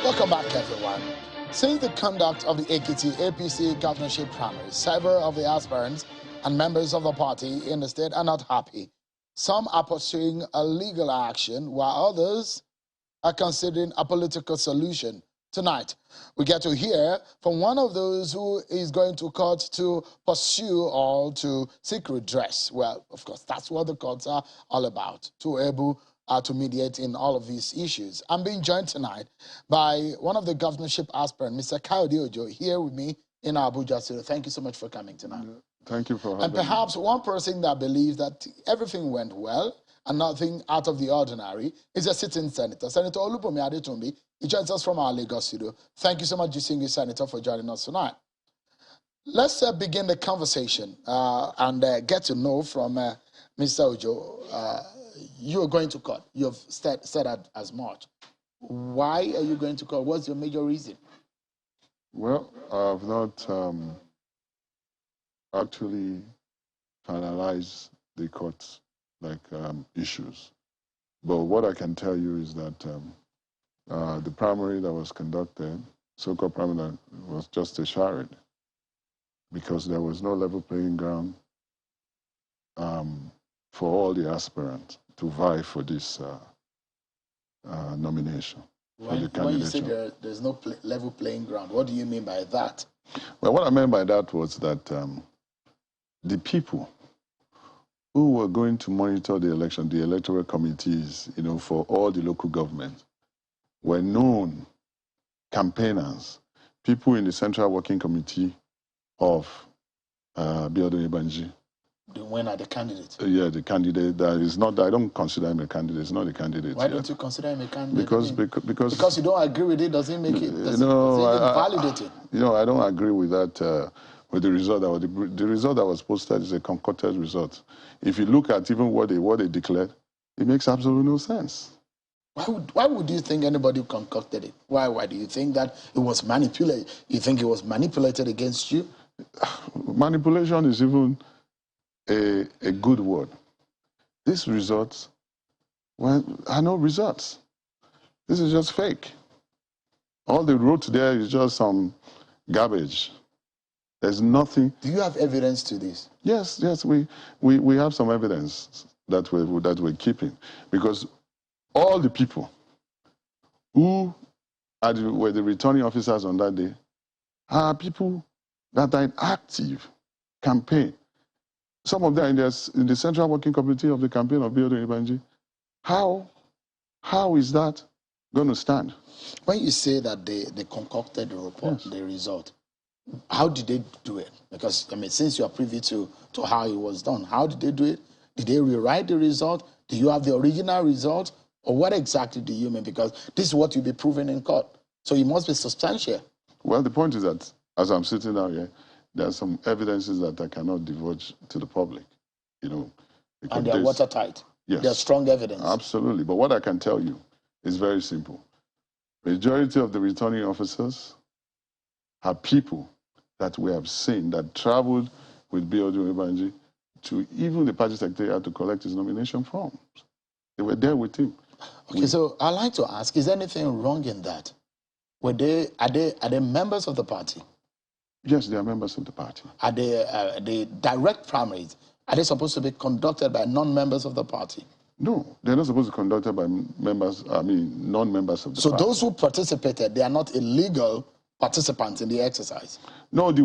Welcome back, everyone. Since the conduct of the Ekiti APC governorship primary, several of the aspirants and members of the party in the state are not happy. Some are pursuing a legal action, while others are considering a political solution. Tonight, we get to hear from one of those who is going to court to pursue or to seek redress. Well, of course, that's what the courts are all about, to able to mediate in all of these issues. I'm being joined tonight by one of the governorship aspirants, Mr. Kayode Ojo, here with me in our Abuja studio. Thank you so much for coming tonight. Thank you for having me. And perhaps one person that believes that everything went well and nothing out of the ordinary is a sitting senator. Senator Olubomi Adetumbi. He joins us from our Lagos studio. Thank you so much, distinguished senator, for joining us tonight. Let's begin the conversation and get to know from Mr. Ojo. You are going to court. You have said that as much. Why are you going to court? What's your major reason? Well, I've not actually finalized the court issues. But what I can tell you is that the primary that was conducted, so-called primary, was just a charade because there was no level playing ground for all the aspirants to vie for this nomination. When you say there's no level playing ground, what do you mean by that? Well, what I meant by that was that the people who were going to monitor the election, the electoral committees, for all the local governments, were known campaigners, people in the Central Working Committee of Biodun Ibanji. The winner, the candidate? Yeah, the candidate that is not, I don't consider him a candidate, it's not a candidate. Why don't you consider him a candidate? Because you don't agree with it, doesn't make it, does it invalidate it? I don't agree with that, with the result. The result that was posted is a concocted result. If you look at even what they declared, it makes absolutely no sense. Why would you think anybody concocted it? Why do you think that it was manipulated? You think it was manipulated against you? Manipulation is even a good word. These results are no results. This is just fake. All they wrote there is just some garbage. There's nothing. Do you have evidence to this? Yes, we have some evidence that we're keeping, because all the people who were the returning officers on that day are people that are in active campaign. Some of them in the Central Working Committee of the campaign of Biodun Ibanji. How is that going to stand? When you say that they concocted the report, yes, the result, how did they do it? Because, since you are privy to how it was done, how did they do it? Did they rewrite the result? Do you have the original result? Or what exactly do you mean? Because this is what you'll be proving in court. So it must be substantial. Well, the point is that, as I'm sitting down here, there are some evidences that I cannot divulge to the public, And they're watertight. Yes. They're strong evidence. Absolutely. But what I can tell you is very simple. Majority of the returning officers are people that we have seen that traveled with Biodun Ibanji to even the party secretariat to collect his nomination forms. They were there with him. Okay, so I'd like to ask, is there anything wrong in that? Are they members of the party? Yes, they are members of the party. Are the direct primaries, are they supposed to be conducted by non-members of the party? No, they're not supposed to be conducted by non-members of the party. So those who participated, they are not illegal participants in the exercise? No, with the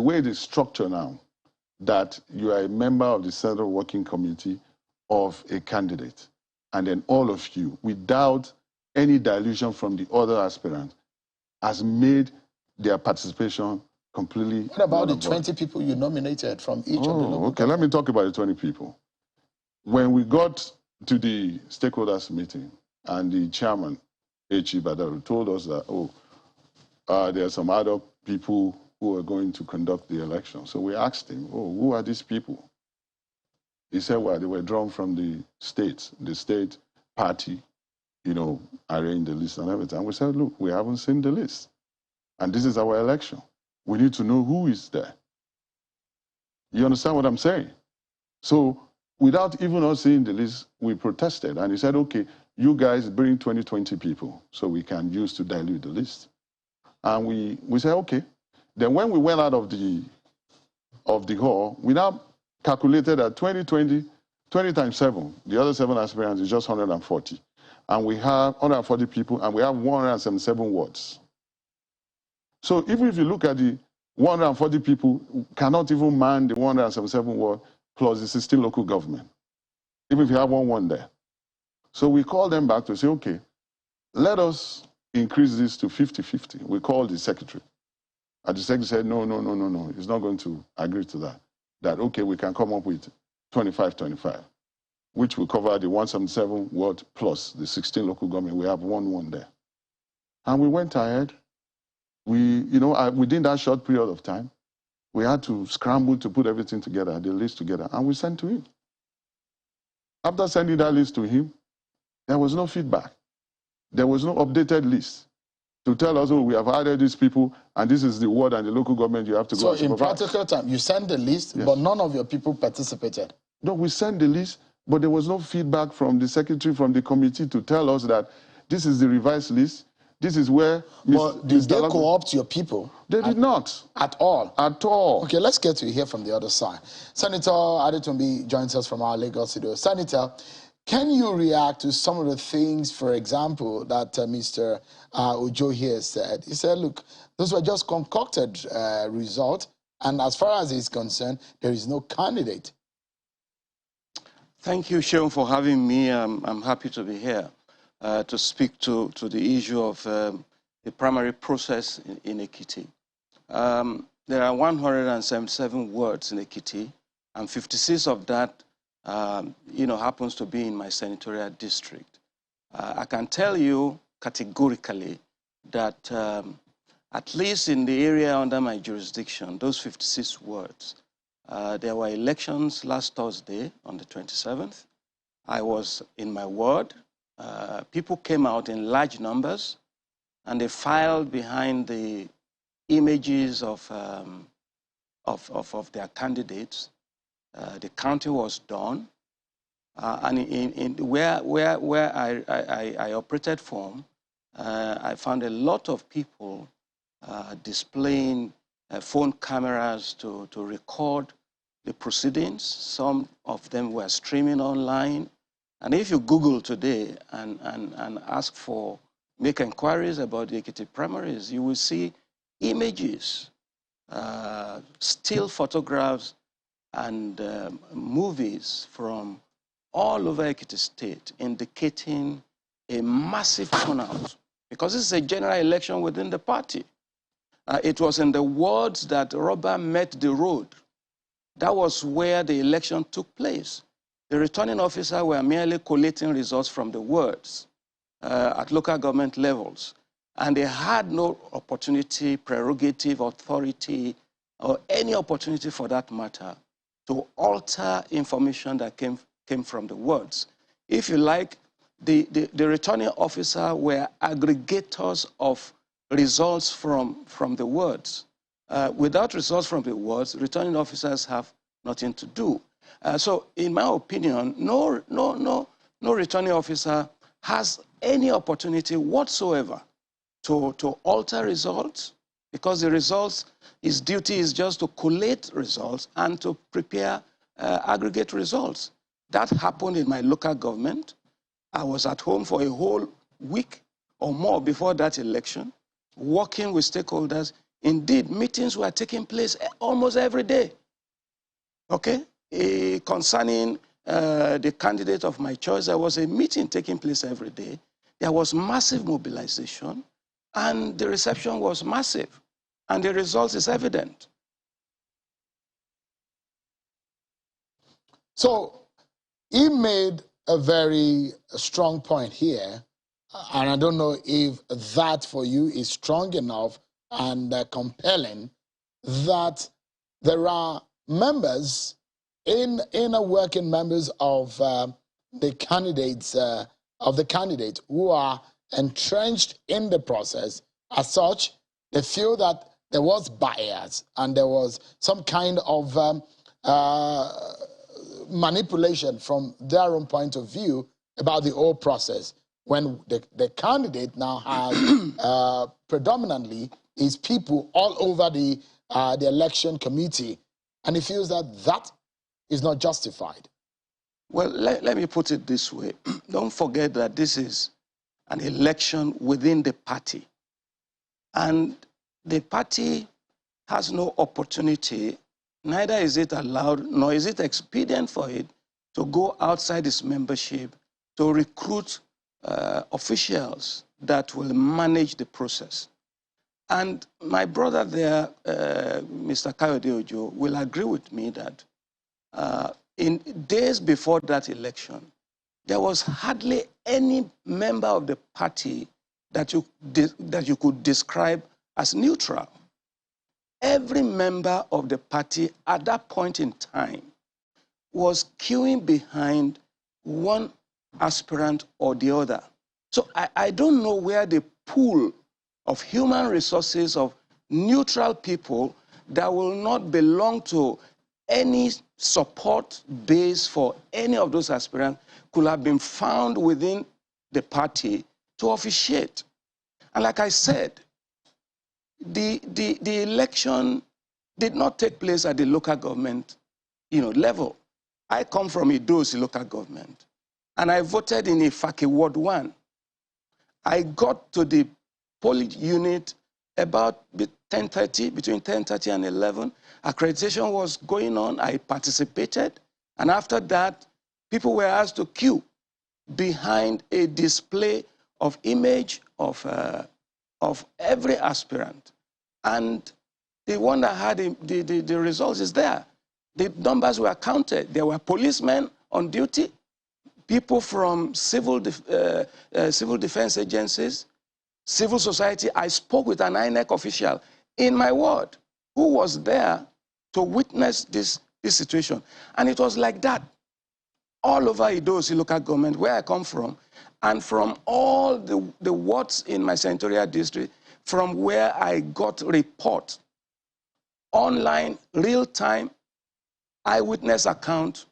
way it is structured now, that you are a member of the Central Working Committee of a candidate, and then all of you, without any dilution from the other aspirant, has made their participation completely. What about the 20 people you nominated from each of the local okay, let me talk about the 20 people. When we got to the stakeholders meeting, and the chairman, H.E. Badaru, told us that, there are some other people who are going to conduct the election. So we asked him, who are these people? He said, well, they were drawn from the state party, arranged the list and everything. And we said, look, we haven't seen the list. And this is our election. We need to know who is there. You understand what I'm saying? So without even us seeing the list, we protested. And he said, okay, you guys bring 20 people so we can use to dilute the list. And we said, okay. Then when we went out of the hall, we now calculated that 20 times 7, the other 7 aspirants is just 140. And we have 140 people, and we have 177 wards. So even if you look at the 140 people, cannot even man the 177 ward plus the 16 local government, even if you have one there. So we called them back to say, okay, let us increase this to 50-50. We called the secretary. And the secretary said, no, he's not going to agree to that. That, okay, we can come up with 25-25, which will cover the 177 ward plus the 16 local government. We have one there. And we went ahead. Within that short period of time, we had to scramble to put everything together, the list together, and we sent to him. After sending that list to him, there was no feedback. There was no updated list to tell us, oh, we have added these people, and this is the ward and the local government you have to go and supervise. So in practical time, you sent the list, yes, but none of your people participated. No, we sent the list, but there was no feedback from the secretary, from the committee to tell us that this is the revised list. This is where... But did they co-opt your people? They did not. At all? At all. Okay, let's get to hear from the other side. Senator Adetunbi joins us from our Lagos studio. Senator, can you react to some of the things, for example, that Mr. Ojo here said? He said, look, those were just concocted results, and as far as he's concerned, there is no candidate. Thank you, Sean, for having me. I'm happy to be here to speak to the issue of the primary process in Ekiti. There are 177 wards in Ekiti, and 56 of that happens to be in my senatorial district. I can tell you categorically that at least in the area under my jurisdiction, those 56 wards, there were elections last Thursday on the 27th. I was in my ward. People came out in large numbers, and they filed behind the images of their candidates. The counting was done, and where I operated from, I found a lot of people displaying phone cameras to record the proceedings. Some of them were streaming online. And if you Google today and make inquiries about the Ekiti primaries, you will see images, still photographs, and movies from all over Ekiti State indicating a massive turnout, because this is a general election within the party. It was in the wards that rubber met the road. That was where the election took place. The returning officer were merely collating results from the wards at local government levels, and they had no opportunity, prerogative, authority, or any opportunity for that matter to alter information that came from the wards. If you like, the returning officer were aggregators of results from the wards. Without results from the wards, returning officers have nothing to do. So in my opinion, no returning officer has any opportunity whatsoever to alter results, because the results, his duty is just to collate results and to prepare aggregate results. That happened in my local government. I was at home for a whole week or more before that election, working with stakeholders. Indeed, meetings were taking place almost every day, okay? Concerning the candidate of my choice, there was a meeting taking place every day. There was massive mobilization, and the reception was massive, and the result is evident. So he made a very strong point here, and I don't know if that for you is strong enough and compelling, that there are members working members of the candidates who are entrenched in the process. As such, they feel that there was bias and there was some kind of manipulation from their own point of view about the whole process. when the candidate now has predominantly is people all over the election committee, and he feels that that is not justified? Well, let me put it this way. Don't forget that this is an election within the party. And the party has no opportunity, neither is it allowed, nor is it expedient for it to go outside its membership to recruit officials that will manage the process. And my brother there, Mr. Kayode Ojo, will agree with me that in days before that election, there was hardly any member of the party that you could describe as neutral. Every member of the party at that point in time was queuing behind one aspirant or the other. So I don't know where the pool of human resources of neutral people that will not belong to any support base for any of those aspirants could have been found within the party to officiate. And like I said, the election did not take place at the local government level. I come from Idosi local government, and I voted in Ifake Ward 1. I got to the polling unit about 10:30, between 10:30 and 11. Accreditation was going on. I participated. And after that, people were asked to queue behind a display of image of every aspirant. And the one that had the results is there. The numbers were counted. There were policemen on duty, people from civil defense agencies, civil society. I spoke with an INEC official in my ward who was there to witness this situation. And it was like that all over Idosi local government, where I come from, and from all the wards in my senatorial district, from where I got reports, online, real-time, eyewitness account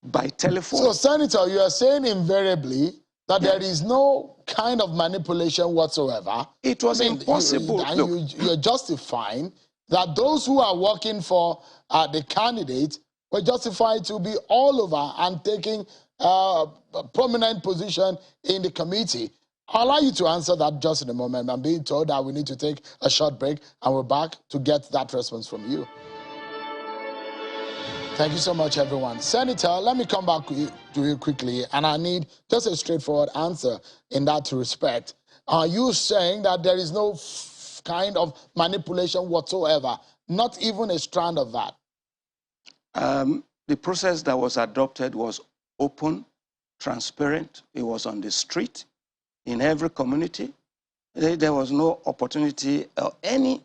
by telephone. So, Senator, you are saying invariably that Yes. there is no kind of manipulation whatsoever. It was impossible. You're justifying that those who are working for the candidate were justified to be all over and taking a prominent position in the committee. I'll allow you to answer that just in a moment. I'm being told that we need to take a short break, and we're back to get that response from you. Thank you so much, everyone. Senator, let me come back to you quickly, and I need just a straightforward answer in that respect. Are you saying that there is no kind of manipulation whatsoever, not even a strand of that? The process that was adopted was open, transparent. It was on the street, in every community. There was no opportunity or any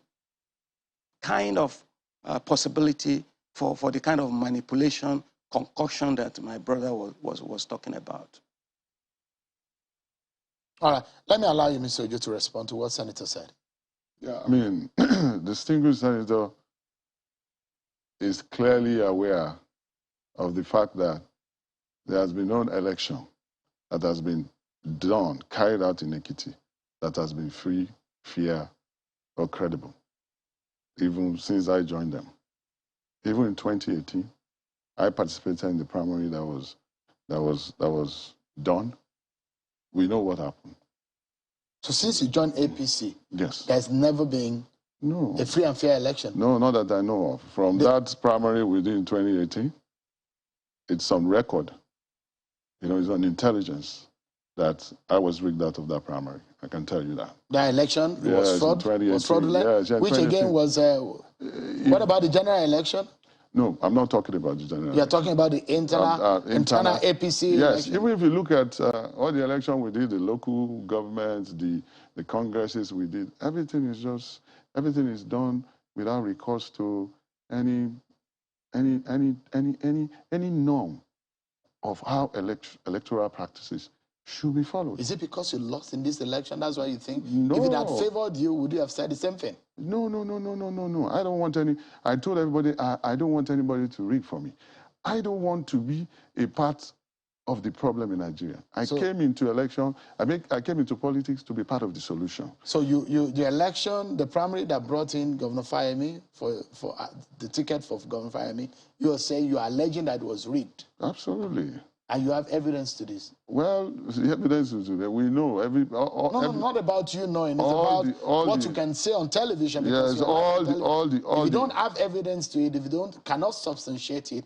kind of possibility for the kind of manipulation, concoction that my brother was talking about. All right, let me allow you, Mr. Ojo, to respond to what Senator said. Yeah, I mean, distinguished senator is clearly aware of the fact that there has been no election that has been done, carried out in Ekiti, that has been free, fair, or credible, even since I joined them. Even in 2018, I participated in the primary that was done. We know what happened. So since you joined APC, yes, there's never been a free and fair election? No, not that I know of. From that primary we did in 2018, it's on record. It's on intelligence that I was rigged out of that primary. I can tell you that. The election was fraudulent? Yes, which again was, what about the general election? No, I'm not talking about the general. You're talking about the internal APC yes, election? even if you look at all the election we did, the local governments, the congresses we did, everything is done without recourse to any norm of how electoral practices should be followed. Is it because you lost in this election? That's why you think? No. If it had favored you, would you have said the same thing? No. I don't want any. I told everybody I don't want anybody to rig for me. I don't want to be a part of the problem in Nigeria. I came into election, I came into politics to be part of the solution. So the election, the primary that brought in Governor Fayemi for the ticket for Governor Fayemi, you are saying, you are alleging that it was rigged. Absolutely. And you have evidence to this? Well, the evidence is that we know. No, not about you knowing. It's about what you can say on television. Because yes, if you don't have evidence to it, if you cannot substantiate it,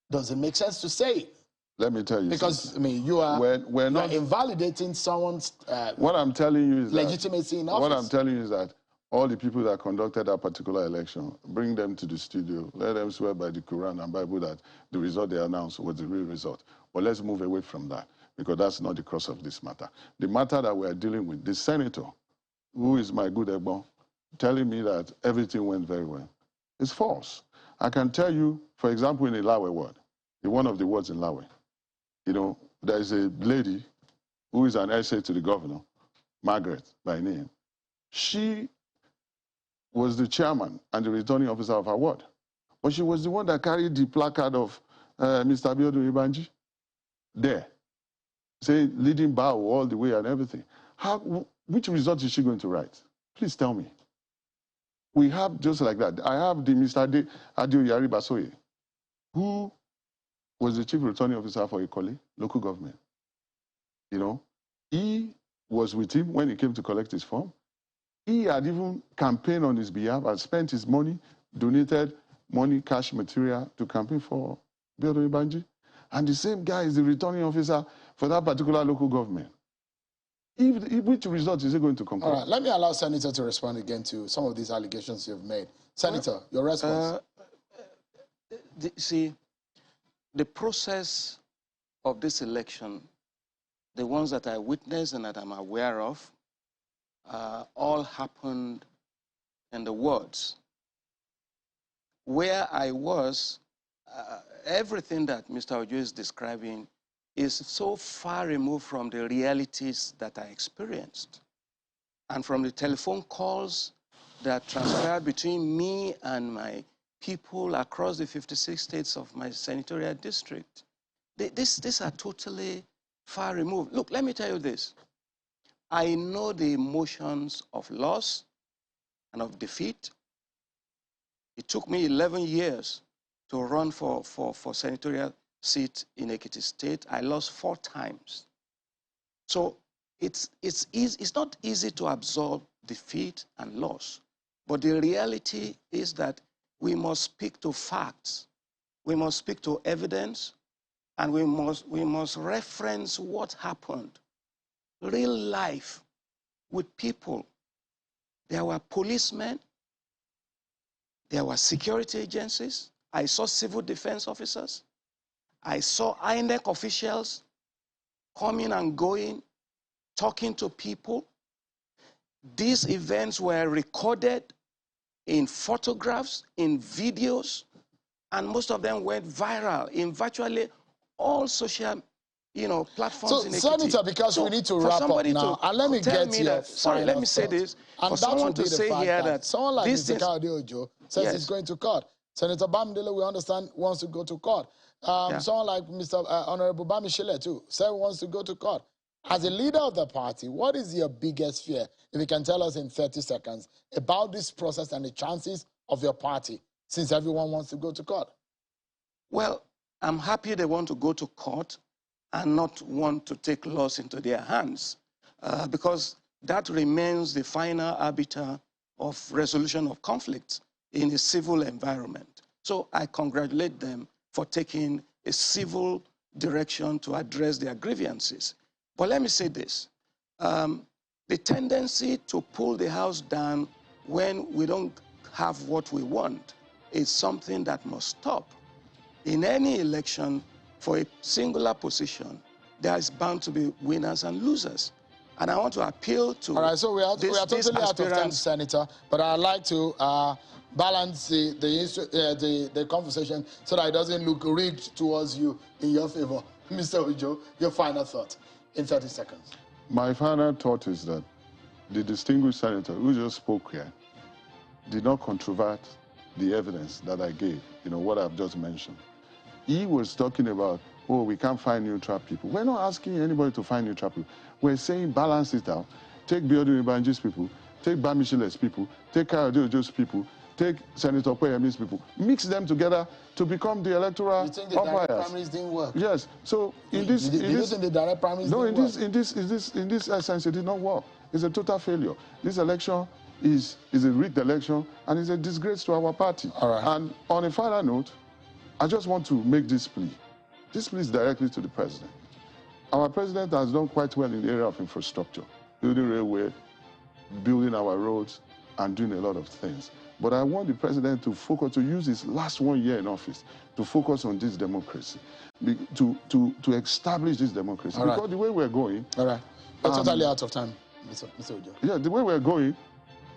does it make sense to say it? Let me tell you because something. I mean, you are invalidating someone's what I'm telling you is legitimacy in office. What I'm telling you is that all the people that conducted that particular election, bring them to the studio, let them swear by the Quran and Bible that the result they announced was the real result. But let's move away from that, because that's not the crux of this matter. The matter that we're dealing with, the senator, who is my good Egbon, telling me that everything went very well, is false. I can tell you, for example, in the Lawe ward, in one of the wards in Lawe, you know, there's a lady who is an essay to the governor, Margaret by name. She was the chairman and the returning officer of her ward. But she was the one that carried the placard of Mr. Abiodun Ibanji there, saying, leading bow all the way and everything. Which result is she going to write? Please tell me. We have just like that. I have the Mr. Adio Yari Basoye, who was the chief returning officer for Ikole, local government. You know, he was with him when he came to collect his form. He had even campaigned on his behalf and spent his money, donated money, cash material to campaign for Abiodun Ibanji. And the same guy is the returning officer for that particular local government. Which result is he going to conclude? All right, let me allow Senator to respond again to some of these allegations you've made. Senator, your response. See, the process of this election, the ones that I witnessed and that I'm aware of, all happened in the wards. Where I was, everything that Mr. Ojo is describing is so far removed from the realities that I experienced. And from the telephone calls that transpired between me and my people across the 56 states of my senatorial district, these are totally far removed. Look, let me tell you this. I know the emotions of loss and of defeat. It took me 11 years to run for senatorial seat in Ekiti State. I lost 4 times. So it's not easy to absorb defeat and loss. But the reality is that we must speak to facts. We must speak to evidence, and we must reference what happened. Real life with people. There were policemen. There were security agencies. I saw civil defense officers. I saw INEC officials coming and going, talking to people. These events were recorded in photographs, in videos, and most of them went viral in virtually all social platforms in Ekiti. Senator, because we need to wrap up now, and let me get to your sorry, let me say this. And for someone to say here that someone like Mr. things, Kayode Ojo says he's going to court. Senator Bamdele, we understand, wants to go to court. Someone like Mr. Honorable Bamishile, too, said he wants to go to court. As a leader of the party, what is your biggest fear, if you can tell us in 30 seconds, about this process and the chances of your party, since everyone wants to go to court? Well, I'm happy they want to go to court and not want to take laws into their hands, because that remains the final arbiter of resolution of conflicts in a civil environment. So I congratulate them for taking a civil direction to address their grievances. But let me say this. The tendency to pull the house down when we don't have what we want is something that must stop. In any election, for a singular position, there is bound to be winners and losers. And I want to appeal to All right, so we are totally out of time, Senator, but I'd like to balance the conversation so that it doesn't look rigged towards you in your favor. Mr. Ojo, your final thought in 30 seconds. My final thought is that the distinguished senator who just spoke here did not controvert the evidence that I gave, what I've just mentioned. He was talking about oh, we can't find neutral people. We're not asking anybody to find neutral people. We're saying balance it out. Take Biodun Ibanji's people, take Bamishile's people, take Kayode Ojo's people, take Senator Kweyemi's people, mix them together to become the electoral You think the direct umpires. primaries didn't work? Yes. So in this, Did you think the direct primaries no, didn't work? in this essence, it did not work. It's a total failure. This election is a rigged election and is a disgrace to our party. All right. And on a final note, I just want to make this plea. This plea is directly to the president. Our president has done quite well in the area of infrastructure, building railway, building our roads, and doing a lot of things. But I want the president to focus, to use his last 1 year in office to focus on this democracy, to establish this democracy. All right. Because the way we're going... All right. We're totally out of time, Mr. Ojo. Yeah, the way we're going,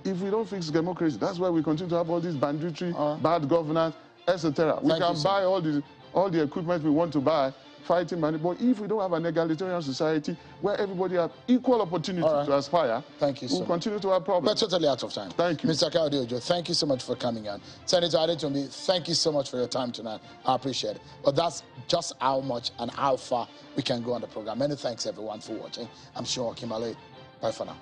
if we don't fix democracy, that's why we continue to have all this banditry, bad governance, etc. We can buy all the equipment we want to buy, fighting money. But if we don't have an egalitarian society where everybody has equal opportunity to aspire, we'll continue to have problems. We're totally out of time. Thank you. Mr. Kayode Ojo, thank you so much for coming on. Senator Adetunbi, thank you so much for your time tonight. I appreciate it. But that's just how much and how far we can go on the program. Many thanks, everyone, for watching. I'm sure Kimale. Bye for now.